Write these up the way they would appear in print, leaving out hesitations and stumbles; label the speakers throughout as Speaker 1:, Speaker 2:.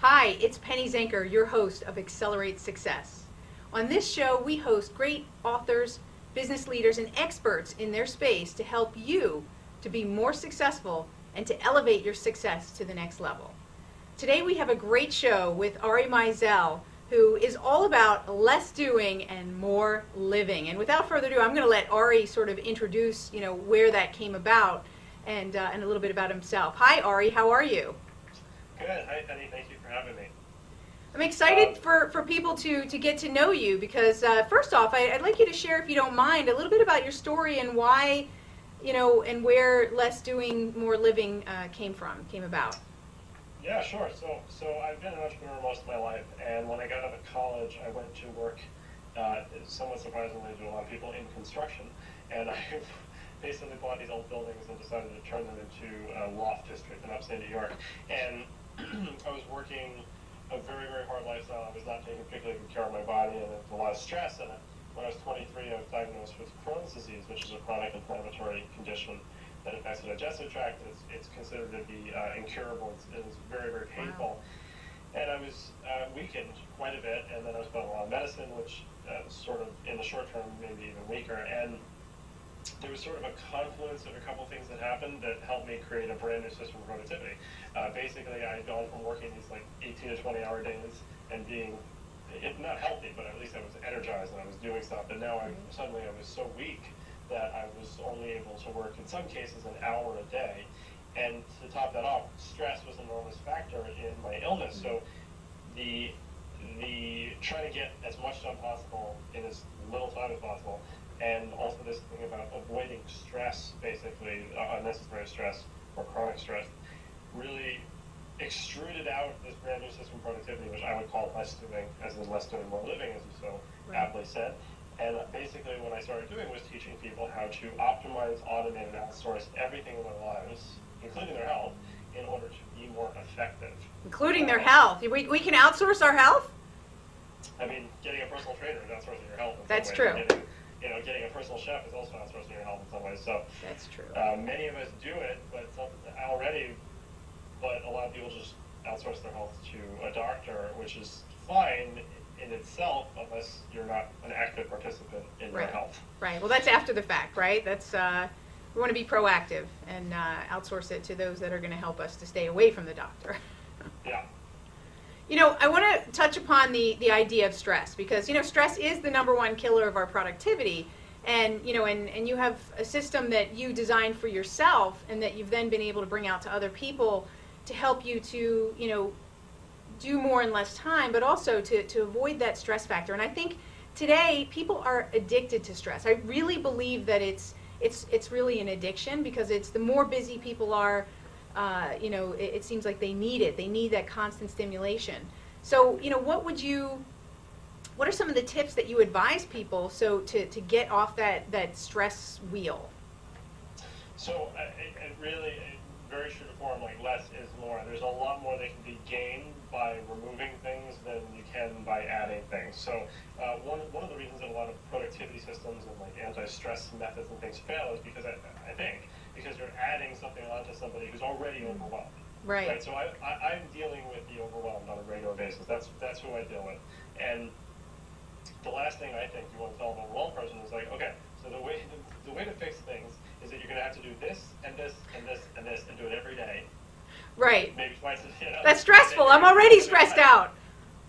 Speaker 1: Hi, it's Penny Zenker, your host of Accelerate Success. On this show, we host great authors, business leaders, and experts in their space to help you to be more successful and to elevate your success to the next level. Today, we have a great show with Ari Meisel, who is all about less doing and more living. And without further ado, I'm going to let Ari sort of introduce, where that came about and a little bit about himself. Hi, Ari. How are you?
Speaker 2: Good. Hi, Penny. Thank you for having me.
Speaker 1: I'm excited for people to get to know you because first off, I'd like you to share, if you don't mind, a little bit about your story and why, and where less doing, more living came about.
Speaker 2: Yeah, sure. So I've been an entrepreneur most of my life, and when I got out of college, I went to work, somewhat surprisingly to a lot of people, in construction, and I basically bought these old buildings and decided to turn them into a loft district in upstate New York. And I was working a very, very hard lifestyle. I was not taking particularly good care of my body, and there was a lot of stress. And when I was 23, I was diagnosed with Crohn's disease, which is a chronic inflammatory condition that affects the digestive tract. It's considered to be incurable. It's very, very painful. Wow. And I was weakened quite a bit, and then I was put on a lot of medicine, which sort of, in the short term, made me even weaker. And there was sort of a confluence of a couple things that happened that helped me create a brand new system of productivity. Basically, I had gone from working these like 18 to 20 hour days and being not healthy, but at least I was energized and I was doing stuff. And now suddenly I was so weak that I was only able to work, in some cases, an hour a day. And to top that off, stress was an enormous factor in my illness. So the trying to get as much done possible in as little time as possible, and also this thing about avoiding stress, basically unnecessary stress or chronic stress, really extruded out this brand new system of productivity, which I would call less doing, as in less doing, more living, as you so aptly said. And basically what I started doing was teaching people how to optimize, automate, and outsource everything in their lives, including their health, in order to be more effective.
Speaker 1: Including their health. We can outsource our health?
Speaker 2: I mean, getting a personal trainer is outsourcing your health in
Speaker 1: That's
Speaker 2: some
Speaker 1: true.
Speaker 2: ways. Getting a personal chef is also outsourcing your health in some ways. So
Speaker 1: that's true.
Speaker 2: Many of us do it, but already. But a lot of people just outsource their health to a doctor, which is fine in itself, unless you're not an active participant in your health.
Speaker 1: Right. Well, that's after the fact, right? That's we want to be proactive and outsource it to those that are going to help us to stay away from the doctor.
Speaker 2: Yeah.
Speaker 1: I want to touch upon the idea of stress because, stress is the number one killer of our productivity. And, and you have a system that you designed for yourself and that you've then been able to bring out to other people to help you to, do more in less time, but also to avoid that stress factor. And I think today people are addicted to stress. I really believe that it's really an addiction because it's the more busy people are, it seems like they need it. They need that constant stimulation. So, what are some of the tips that you advise people to get off that stress wheel?
Speaker 2: So it really, very true to form, like less is more. There's a lot more that can be gained by removing things than you can by adding things. So one of the reasons that a lot of productivity systems and like anti-stress methods and things fail is because I think because you're adding something onto somebody who's already overwhelmed.
Speaker 1: Right.
Speaker 2: So I'm dealing with the overwhelmed on a regular basis. That's who I deal with. And the last thing I think you want to tell an overwhelmed person is like, okay, so the way to fix things is that you're going to have to do this and this and this and this and do it every day.
Speaker 1: Right.
Speaker 2: Maybe twice.
Speaker 1: That's stressful. I'm already stressed out.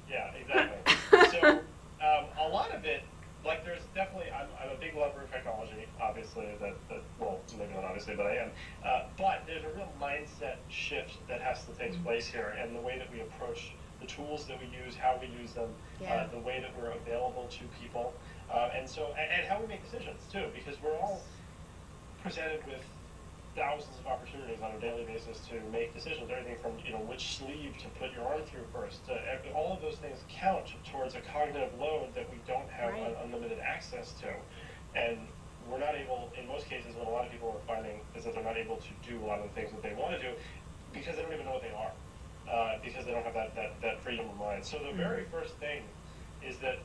Speaker 2: Yeah, exactly. So a lot of it, like there's definitely, I'm a big lover of technology, obviously, well, maybe not obviously, but I am. But there's a real mindset shift that has to take place here, and the way that we approach the tools that we use, how we use them, the way that we're available to people, and how we make decisions too, because we're all presented with thousands of opportunities on a daily basis to make decisions. Everything from which sleeve to put your arm through first. All of those things count towards a cognitive load that we don't have unlimited access to, and we're not able. In most cases, what a lot of people are finding is that they're not able to do a lot of the things that they want to do because they don't even know what they are. Because they don't have that freedom of mind. So the very first thing is that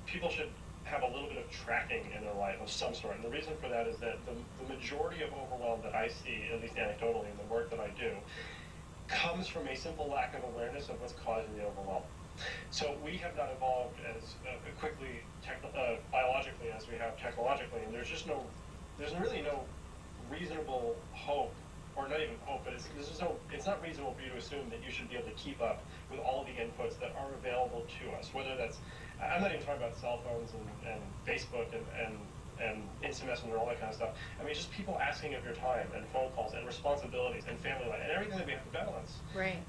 Speaker 2: people should have a little bit of tracking in their life of some sort. And the reason for that is that the majority of overwhelm that I see, at least anecdotally in the work that I do, comes from a simple lack of awareness of what's causing the overwhelm. So we have not evolved as quickly biologically as we have technologically, and there's really no reasonable hope, or not even hope, but it's not reasonable for you to assume that you should be able to keep up with all the inputs that are available to us, whether that's, I'm not even talking about cell phones and Facebook and instant messenger and all that kind of stuff. I mean, just people asking of your time and phone calls and responsibilities and family life and everything that we have to balance.
Speaker 1: Right.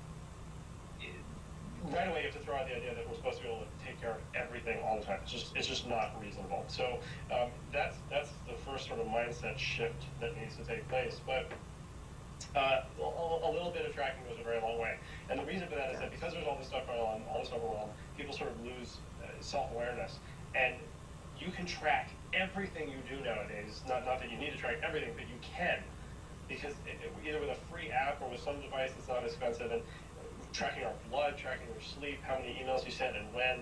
Speaker 2: Right away, you have to throw out the idea that we're supposed to be able to take care of everything all the time. It's just not reasonable. So that's the first sort of mindset shift that needs to take place. But a little bit of tracking goes a very long way. And the reason for that is that because there's all this stuff going on, all this overwhelm, people sort of lose self-awareness. And you can track everything you do nowadays. Not that you need to track everything, but you can. Because either with a free app or with some device that's not expensive, and tracking our blood, tracking your sleep, how many emails you sent and when,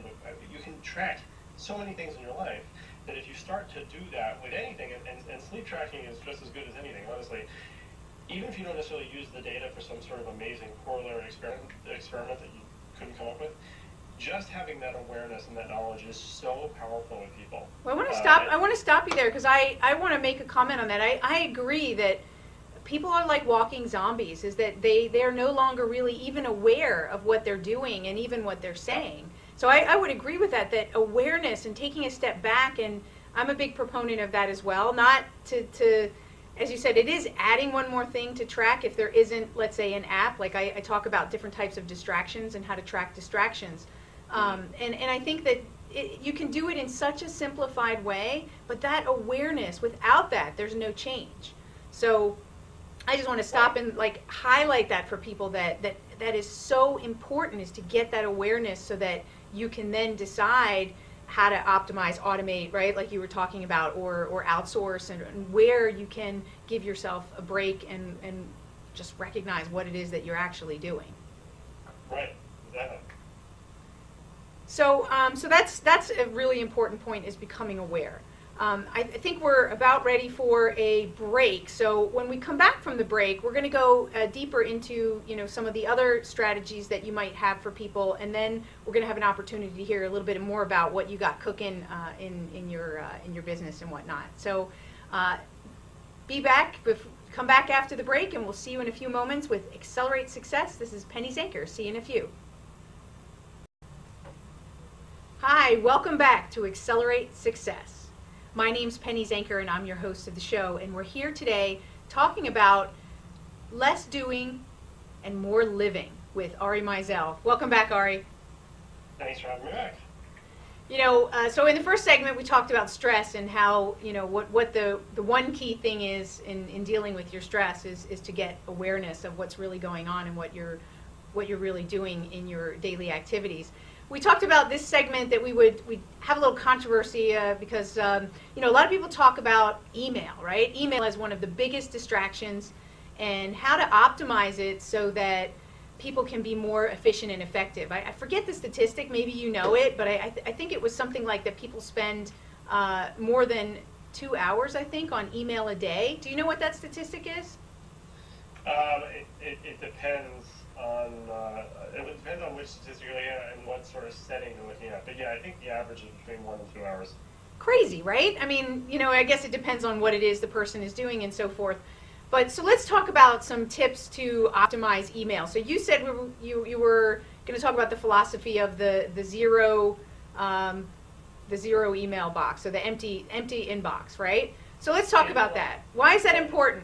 Speaker 2: you can track so many things in your life that if you start to do that with anything, and sleep tracking is just as good as anything, honestly, even if you don't necessarily use the data for some sort of amazing corollary experiment that you couldn't come up with, just having that awareness and that knowledge is so powerful with people.
Speaker 1: Well, I want to stop you there because I want to make a comment on that. I agree that people are like walking zombies, is that they're no longer really even aware of what they're doing and even what they're saying. So I would agree with that awareness and taking a step back, and I'm a big proponent of that as well. Not to as you said, it is adding one more thing to track if there isn't, let's say, an app. Like I talk about different types of distractions and how to track distractions. And I think that you can do it in such a simplified way, but that awareness, without that, there's no change. So I just want to stop and like highlight that for people that is so important, is to get that awareness so that you can then decide how to optimize, automate, right, like you were talking about, or outsource, and where you can give yourself a break and just recognize what it is that you're actually doing.
Speaker 2: Right, exactly.
Speaker 1: So that's a really important point, is becoming aware. I think we're about ready for a break. So when we come back from the break, we're going to go deeper into some of the other strategies that you might have for people, and then we're going to have an opportunity to hear a little bit more about what you got cooking in your business and whatnot. So come back after the break, and we'll see you in a few moments with Accelerate Success. This is Penny Zenker. See you in a few. Hi, welcome back to Accelerate Success. My name's Penny Zenker, and I'm your host of the show, and we're here today talking about less doing and more living with Ari Meisel. Welcome back, Ari.
Speaker 2: Thanks for having me back.
Speaker 1: So in the first segment, we talked about stress and how, what the one key thing is in dealing with your stress is to get awareness of what's really going on and what you're really doing in your daily activities. We talked about this segment that we'd have a little controversy because a lot of people talk about email, right? Email is one of the biggest distractions, and how to optimize it so that people can be more efficient and effective. I forget the statistic, maybe you know it, but I think it was something like that people spend more than 2 hours, I think, on email a day. Do you know what that statistic is?
Speaker 2: It depends on which statistic you're looking at and what sort of setting you're looking at. But yeah, I think the average is between 1 and 2 hours.
Speaker 1: Crazy, right? I mean, I guess it depends on what it is the person is doing and so forth. But so let's talk about some tips to optimize email. So you said you were going to talk about the philosophy of the zero email box, so the empty inbox, right? So let's talk about that. Why is that important?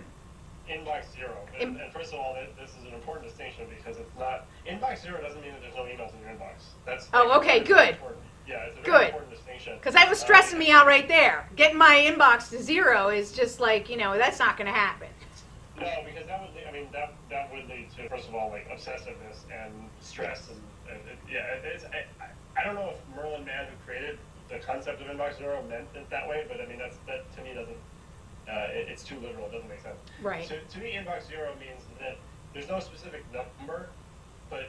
Speaker 2: Inbox zero. And first of all, this is an important distinction, because it's not, inbox zero doesn't mean that there's no emails in your inbox.
Speaker 1: Okay, good.
Speaker 2: Yeah, it's a very important distinction.
Speaker 1: Because that was stressing me out right there. Getting my inbox to zero is just like, that's not going to happen.
Speaker 2: No, because that would lead to, first of all, like obsessiveness and stress, and I don't know if Merlin Mann, who created the concept of inbox zero, meant it that way, but I mean that to me doesn't. It's too literal. It doesn't make sense.
Speaker 1: Right.
Speaker 2: So to me, inbox zero means that there's no specific number, but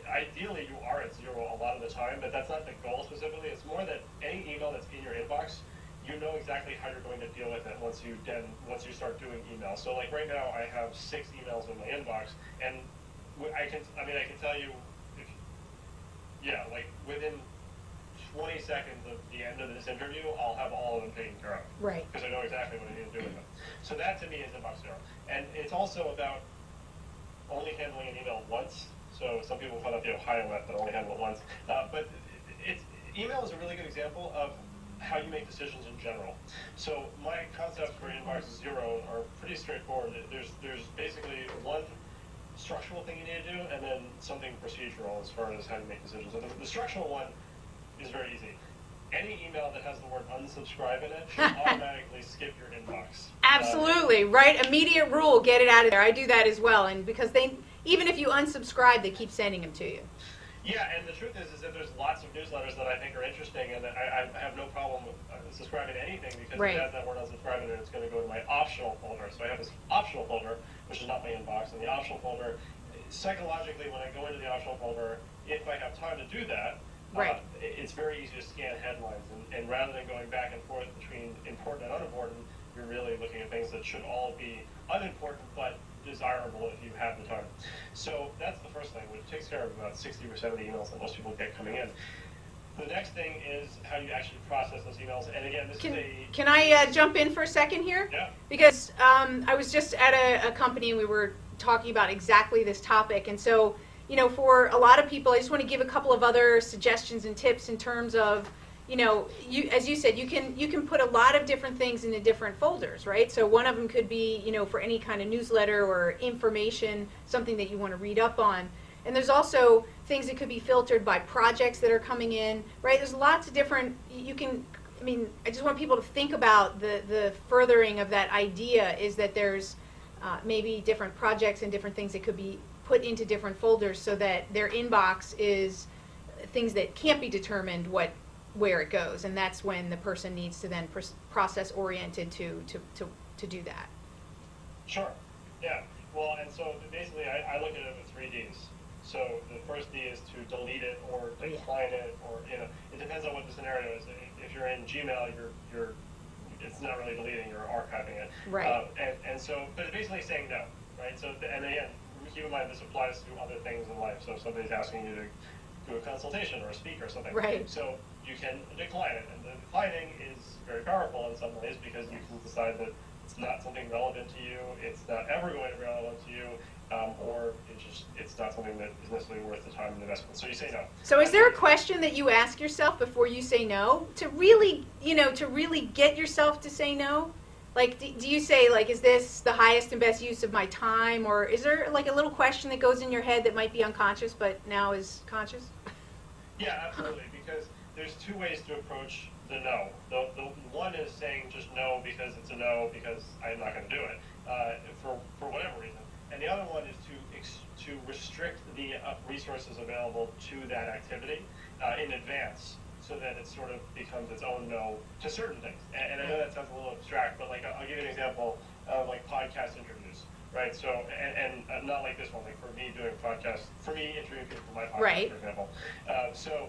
Speaker 2: ideally you are at zero a lot of the time. But that's not the goal specifically. It's more that any email that's in your inbox, you know exactly how you're going to deal with it once you start doing email. So like right now, I have 6 emails in my inbox, and I can tell you, if, yeah, like within 20 seconds of the end of this interview, I'll have all of them taken care of.
Speaker 1: Right.
Speaker 2: Because I know exactly what I need to do with them. So that to me is inbox zero. And it's also about only handling an email once. So some people call that the Ohio method, only handle it once. But email is a really good example of how you make decisions in general. So my concepts for inbox zero are pretty straightforward. There's basically one structural thing you need to do, and then something procedural as far as how you make decisions. So the structural one is very easy. Any email that has the word unsubscribe in it should automatically skip your inbox.
Speaker 1: Absolutely, right? Immediate rule, get it out of there. I do that as well, and because even if you unsubscribe, they keep sending them to you.
Speaker 2: Yeah, and the truth is that there's lots of newsletters that I think are interesting, and I have no problem with subscribing to anything because
Speaker 1: Right.
Speaker 2: it has that word unsubscribe in it. It's going to go to my optional folder. So I have this optional folder, which is not my inbox, and the optional folder, psychologically, when I go into the optional folder, if I have time to do that,
Speaker 1: Right.
Speaker 2: It's very easy to scan headlines, and rather than going back and forth between important and unimportant, you're really looking at things that should all be unimportant but desirable if you have the time. So that's the first thing, which takes care of about 60% of the emails that most people get coming in. The next thing is how you actually process those emails. And again, this is a...
Speaker 1: Can I jump in for a second here?
Speaker 2: Yeah.
Speaker 1: Because I was just at a company and we were talking about exactly this topic. And so, you know, for a lot of people, I just want to give a couple of other suggestions and tips in terms of, you know, as you said, you can put a lot of different things into different folders, right? So one of them could be, you know, for any kind of newsletter or information, something that you want to read up on. And there's also things that could be filtered by projects that are coming in, right? There's lots of different, I mean, I just want people to think about the furthering of that idea is that there's maybe different projects and different things that could be put into different folders so that their inbox is things that can't be determined where it goes, and that's when the person needs to then process oriented to do that.
Speaker 2: Sure. Yeah. Well, and so basically I look at it with 3 Ds. So the first D is to delete it or decline it, or, you know, it depends on what the scenario is. If you're in Gmail, you're it's not really deleting, you're archiving it.
Speaker 1: Right.
Speaker 2: And so, but it's basically saying no, right? So, and again, keep in mind this applies to other things in life. So if somebody's asking you to do a consultation or a speak or something.
Speaker 1: Right.
Speaker 2: So you can decline it, and the declining is very powerful in some ways because you can decide that it's not something relevant to you, it's not ever going to be relevant to you, or it's not something that is necessarily worth the time and investment. So you say no.
Speaker 1: So is there a question that you ask yourself before you say no to really, you know, to really get yourself to say no? Like, do you say, like, is this the highest and best use of my time? Or is there, like, a little question that goes in your head that might be unconscious but now is conscious?
Speaker 2: Yeah, absolutely, because there's 2 ways to approach the no. The one is saying just no because it's a no because I'm not going to do it for whatever reason. And the other one is to restrict the resources available to that activity in advance, so that it sort of becomes its own no to certain things. And I know that sounds a little abstract, but like I'll give you an example of like podcast interviews, right? So, and not like this one, like for me doing podcasts, for me interviewing people for my podcast,
Speaker 1: Right.
Speaker 2: for example. So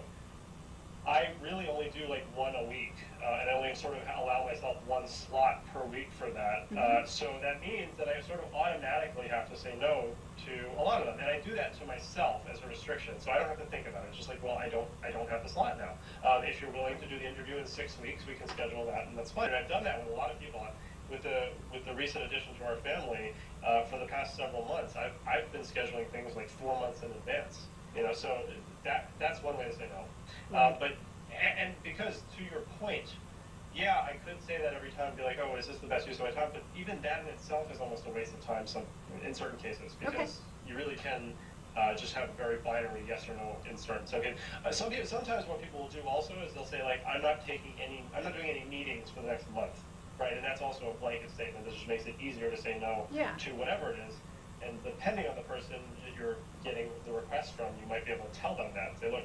Speaker 2: I really only do like 1 a week, and I only sort of allow myself 1 slot per week for that. So that means that I sort of automatically have to say no to a lot of them, and I do that to myself as a restriction. So I don't have to think about it. It's just like, well, I don't have the slot now. If you're willing to do the interview in 6 weeks, we can schedule that, and that's fine. And I've done that with a lot of people. With the recent addition to our family, for the past several months, I've been scheduling things like 4 months in advance. You know, so that's one way to say no. But because to your point, yeah, I could say that every time and be like, oh, is this the best use of my time? But even that in itself is almost a waste of time in certain cases, because you really can just have very binary yes or no in certain. So sometimes what people will do also is they'll say like, I'm not doing any meetings for the next month, right? And that's also a blanket statement that just makes it easier to say no to whatever it is. And depending on the person that you're getting the request from, you might be able to tell them that. Say, look,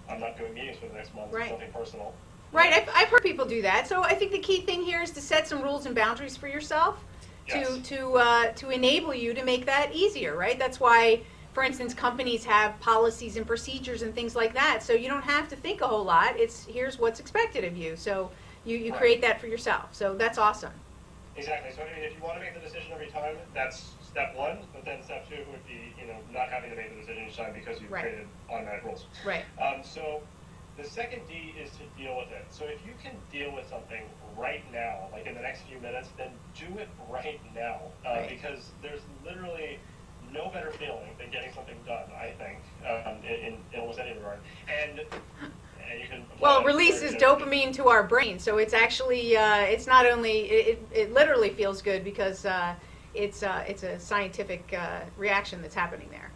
Speaker 2: I'm not doing meetings for the next month.
Speaker 1: Right.
Speaker 2: It's something personal.
Speaker 1: Right, I've heard people do that. So I think the key thing here is to set some rules and boundaries for yourself to enable you to make that easier, right? That's why, for instance, companies have policies and procedures and things like that. So you don't have to think a whole lot. It's here's what's expected of you. So you create that for yourself. So that's awesome.
Speaker 2: Exactly. So I mean, if you want to make the decision every time, that's step one, but then step two would be, not having to make the decision each time because you've
Speaker 1: Right.
Speaker 2: created automatic rules.
Speaker 1: Right.
Speaker 2: So the second D is to deal with it. So if you can deal with something right now, like in the next few minutes, then do it right now.
Speaker 1: Right.
Speaker 2: Because there's literally no better feeling than getting something done, I think, in almost any regard. And you can
Speaker 1: Well, it releases dopamine to our brain, so it's actually it's not only it literally feels good because it's a scientific reaction that's happening there.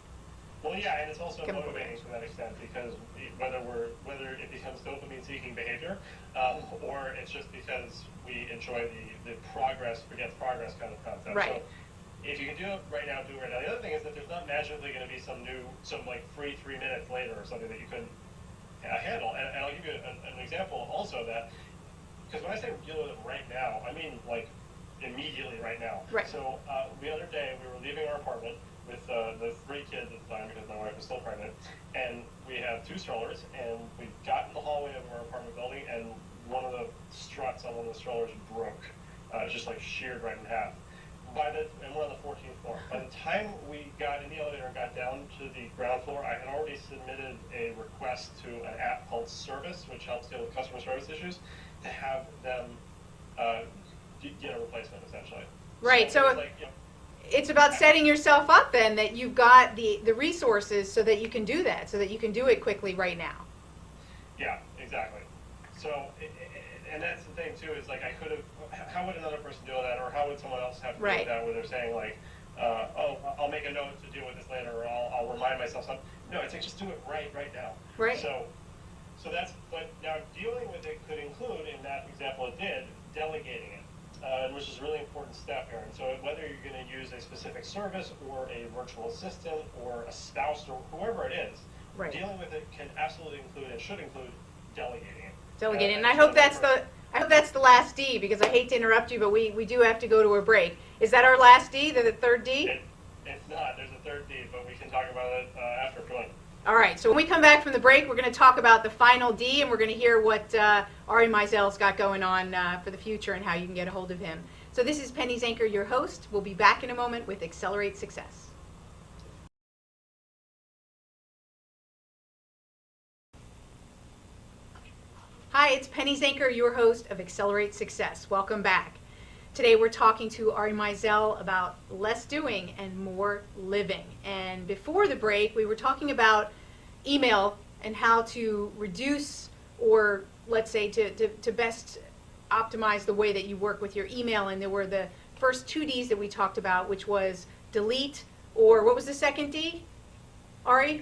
Speaker 2: Well, yeah, and it's also
Speaker 1: Chemical
Speaker 2: motivating to that extent because whether it becomes dopamine-seeking behavior, or it's just because we enjoy the progress begets progress kind of concept.
Speaker 1: Right.
Speaker 2: So if you can do it right now, do it right now. The other thing is that there's not magically going to be some like free 3 minutes later or something that you couldn't handle. And I'll give you an example also that, because when I say deal with it right now, I mean like immediately right now.
Speaker 1: Right.
Speaker 2: So the other day we were leaving our apartment with the 3 kids at the time because my wife was still pregnant, and we have 2 strollers, and we got in the hallway of our apartment building, and one of the struts on one of the strollers broke. It just like sheared right in half. And we're on the 14th floor. By the time we got in the elevator and got down to the ground floor, I had already submitted a request to an app called Service, which helps deal with customer service issues, to have them get a replacement, essentially.
Speaker 1: Right. So
Speaker 2: it's like,
Speaker 1: it's about setting yourself up then that you've got the resources so that you can do that, so that you can do it quickly right now.
Speaker 2: Yeah, exactly. So, and that's the thing too, is like I could have, how would another person deal with that, or how would someone else have to deal with that, where they're saying like, oh, I'll make a note to deal with this later, or I'll remind myself something. No, it's like just do it right now.
Speaker 1: Right.
Speaker 2: So but now dealing with it could include, in that example it did, delegating it. Which is a really important step here. And so whether you're going to use a specific service or a virtual assistant or a spouse or whoever it is,
Speaker 1: Right.
Speaker 2: dealing with it can absolutely include and should include delegating it.
Speaker 1: Delegating. And I hope that's the last D, because I hate to interrupt you, but we do have to go to a break. Is that our last D, the third D?
Speaker 2: It's not. There's a third D, but we can talk about it after joint.
Speaker 1: All right, so when we come back from the break, we're going to talk about the final D, and we're going to hear what Ari Meisel's got going on for the future and how you can get a hold of him. So this is Penny Zanker, your host. We'll be back in a moment with Accelerate Success. Hi, it's Penny Zanker, your host of Accelerate Success. Welcome back. Today we're talking to Ari Meisel about less doing and more living. And before the break, we were talking about email and how to reduce, or let's say to best optimize the way that you work with your email. And there were the first 2 Ds that we talked about, which was delete, or what was the second D, Ari?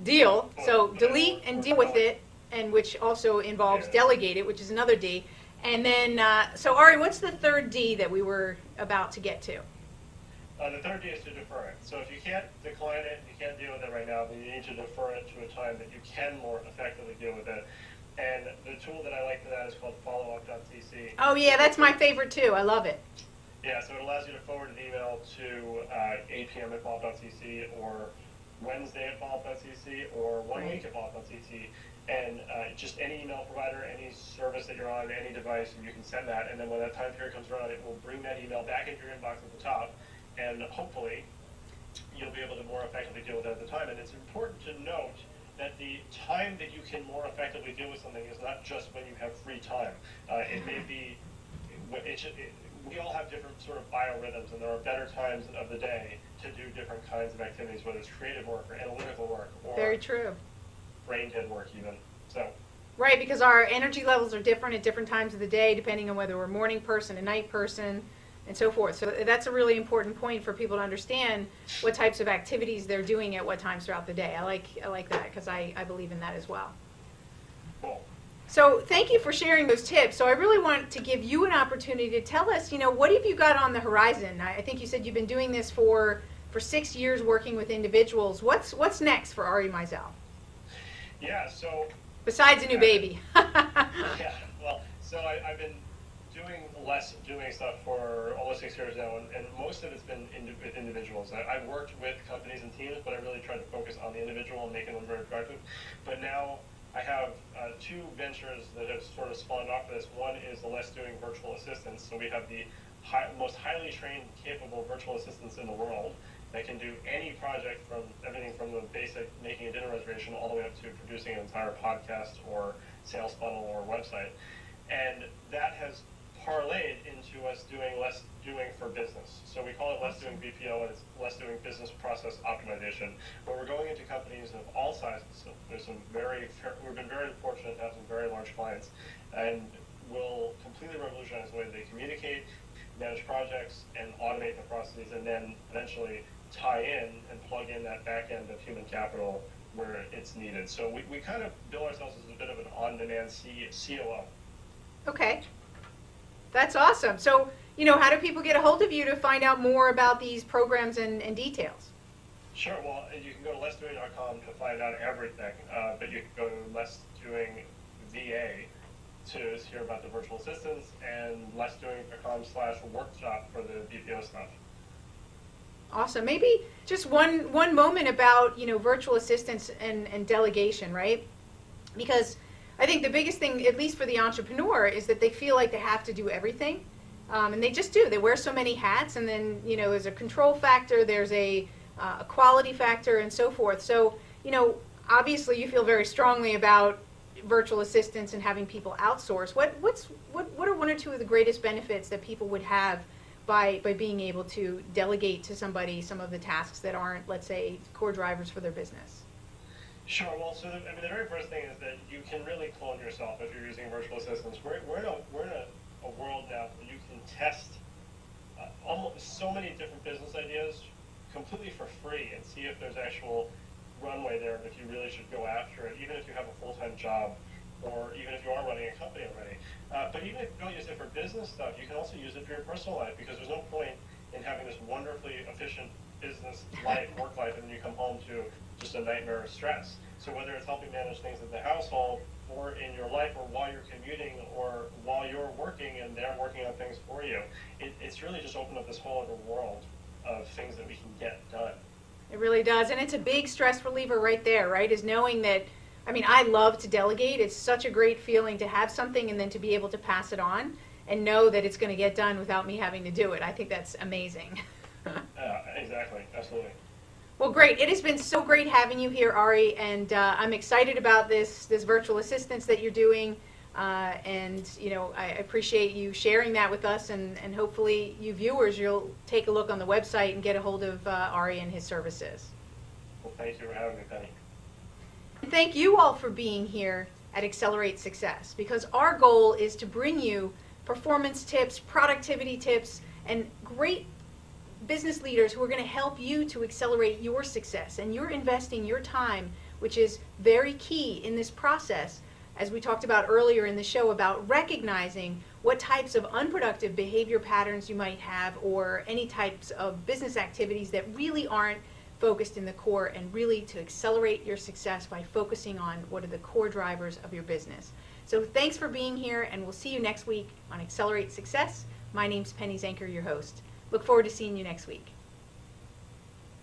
Speaker 1: Deal. So delete and deal with it, and which also involves delegate it, which is another D. And then, so Ari, what's the third D that we were about to get to?
Speaker 2: The third D is to defer it. So if you can't decline it, you can't deal with it right now, then you need to defer it to a time that you can more effectively deal with it. And the tool that I like for that is called followup.cc.
Speaker 1: Oh yeah, that's my favorite too. I love it.
Speaker 2: Yeah, so it allows you to forward an email to 8 p.m. at followup.cc, or Wednesday at followup.cc, or 1 week at followup.cc. And just any email provider, any service that you're on, any device, and you can send that. And then when that time period comes around, it will bring that email back into your inbox at the top. And hopefully, you'll be able to more effectively deal with it at the time. And it's important to note that the time that you can more effectively deal with something is not just when you have free time. It may be, we all have different sort of biorhythms, and there are better times of the day to do different kinds of activities, whether it's creative work or analytical work or
Speaker 1: Very true.
Speaker 2: brain dead work even. So.
Speaker 1: Right, because our energy levels are different at different times of the day, depending on whether we're a morning person, a night person, and so forth. So that's a really important point for people to understand what types of activities they're doing at what times throughout the day. I like that, because I believe in that as well.
Speaker 2: Cool.
Speaker 1: So thank you for sharing those tips. So I really want to give you an opportunity to tell us, what have you got on the horizon? I think you said you've been doing this for 6 years, working with individuals. What's next for Ari Meisel?
Speaker 2: Yeah, so...
Speaker 1: Besides a new baby.
Speaker 2: Yeah, well, so I've been doing stuff for almost 6 years now, and most of it's been with individuals. I've worked with companies and teams, but I really tried to focus on the individual and making them very productive. But now I have 2 ventures that have sort of spawned off of this. One is the Less Doing virtual assistants. So we have the most highly trained, capable virtual assistants in the world that can do any project, from everything from the basic making a dinner reservation all the way up to producing an entire podcast or sales funnel or website. And that has parlayed into us doing less doing for business. So we call it less doing BPO, and it's less doing business process optimization, where we're going into companies of all sizes. So there's we've been very fortunate to have some very large clients, and will completely revolutionize the way they communicate, manage projects, and automate the processes, and then eventually tie in and plug in that back end of human capital where it's needed. So we kind of bill ourselves as a bit of an on-demand COO.
Speaker 1: Okay. That's awesome. So, how do people get a hold of you to find out more about these programs and details?
Speaker 2: Sure. Well, you can go to lessdoing.com to find out everything, but you can go to lessdoingva to hear about the virtual assistants, and lessdoing.com/workshop for the BPO stuff.
Speaker 1: Awesome. Maybe just one moment about, virtual assistants and delegation, right? Because I think the biggest thing, at least for the entrepreneur, is that they feel like they have to do everything. And they just do. They wear so many hats, and then, there's a control factor, there's a quality factor, and so forth. So, obviously you feel very strongly about virtual assistants and having people outsource. What are one or two of the greatest benefits that people would have by being able to delegate to somebody some of the tasks that aren't, let's say, core drivers for their business?
Speaker 2: Sure. Well, so the very first thing is that you can really clone yourself if you're using virtual assistants. We're in a world now where you can test almost so many different business ideas completely for free and see if there's actual runway there, and if you really should go after it, even if you have a full-time job, or even if you are running a company already. But even if you don't use it for business stuff, you can also use it for your personal life, because there's no point in having this wonderfully efficient business life, work life, and then you come home to just a nightmare of stress. So whether it's helping manage things in the household, or in your life, or while you're commuting, or while you're working and they're working on things for you, it's really just opened up this whole other world of things that we can get done.
Speaker 1: It really does, and it's a big stress reliever right there, right, is knowing that, I love to delegate. It's such a great feeling to have something and then to be able to pass it on and know that it's going to get done without me having to do it. I think that's amazing.
Speaker 2: Exactly, absolutely.
Speaker 1: Well, great. It has been so great having you here, Ari, and I'm excited about this virtual assistance that you're doing, and I appreciate you sharing that with us, and hopefully you viewers, you'll take a look on the website and get a hold of Ari and his services.
Speaker 2: Well, thank you for having me, Penny.
Speaker 1: And thank you all for being here at Accelerate Success, because our goal is to bring you performance tips, productivity tips, and great business leaders who are going to help you to accelerate your success. And you're investing your time, which is very key in this process, as we talked about earlier in the show, about recognizing what types of unproductive behavior patterns you might have, or any types of business activities that really aren't focused in the core, and really to accelerate your success by focusing on what are the core drivers of your business. So thanks for being here, and we'll see you next week on Accelerate Success. My name's Penny Zanker, your host. Look forward to seeing you next week.